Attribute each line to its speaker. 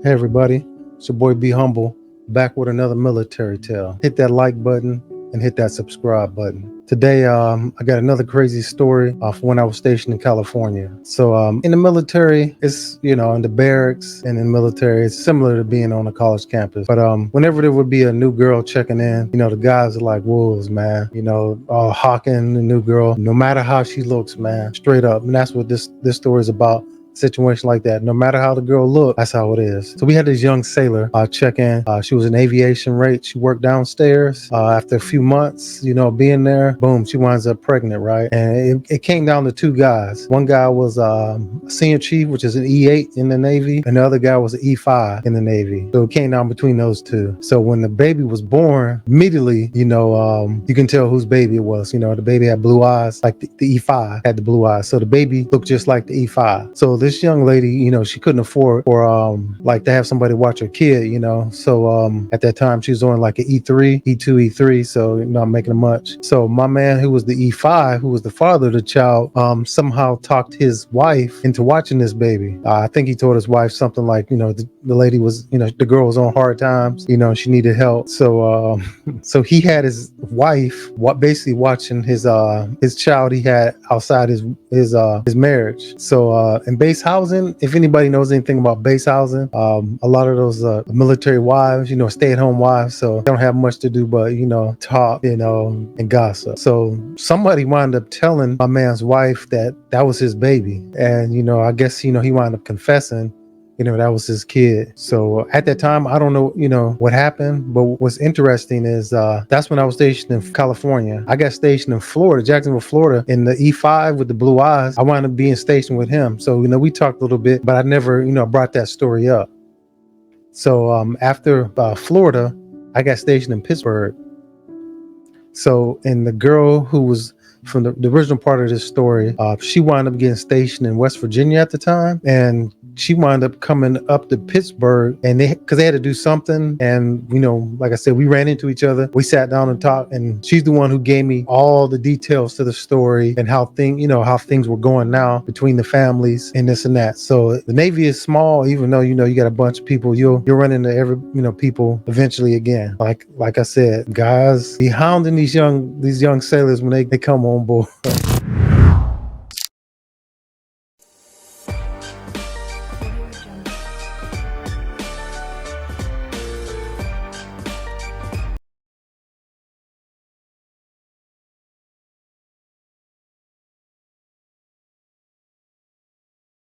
Speaker 1: Hey everybody, it's your boy Be Humble, back with another military tale. Hit that like button and hit that subscribe button. Today, I got another crazy story from when I was stationed in California. So, in the military, it's, in the barracks and in the military, it's similar to being on a college campus. But whenever there would be a new girl checking in, the guys are like wolves, man. Hawking the new girl, no matter how she looks, man, straight up. And that's what this story is about. Situation like that, no matter how the girl looked, that's how it is. So we had this young sailor check in. She was an aviation rate. She worked downstairs. After a few months, being there, boom, she winds up pregnant, right? And it came down to two guys. One guy was a senior chief, which is an E8 in the Navy, and the other guy was an E5 in the Navy. So it came down between those two. So when the baby was born, immediately, you can tell whose baby it was. The baby had blue eyes, like the E5 had the blue eyes. So the baby looked just like the E5. So this young lady, she couldn't afford or like to have somebody watch her kid, So at that time she was on like an E3, E2, E3, so not making much. So my man, who was the E5, who was the father of the child, somehow talked his wife into watching this baby. I think he told his wife something like, the lady was, the girl was on hard times, she needed help. So so he had his wife basically watching his child he had outside his marriage. So in base housing, if anybody knows anything about base housing, a lot of those military wives, stay-at-home wives, so they don't have much to do but talk, and gossip. So somebody wound up telling my man's wife that was his baby, and I guess he wound up confessing that was his kid. So at that time, I don't know, what happened, but what's interesting is that's when I was stationed in California. I got stationed in Florida, Jacksonville, Florida, in the E5 with the blue eyes. I wound up being stationed with him. So, we talked a little bit, but I never, brought that story up. So after Florida, I got stationed in Pittsburgh. So, and the girl who was from the original part of this story, she wound up getting stationed in West Virginia at the time, and she wound up coming up to Pittsburgh, and because they had to do something, and like I said, we ran into each other. We sat down and talked, and she's the one who gave me all the details to the story and how things were going now between the families and this and that. So the Navy is small, even though you got a bunch of people. You'll run into every people eventually again. Like I said, guys be hounding these young sailors when they come on board.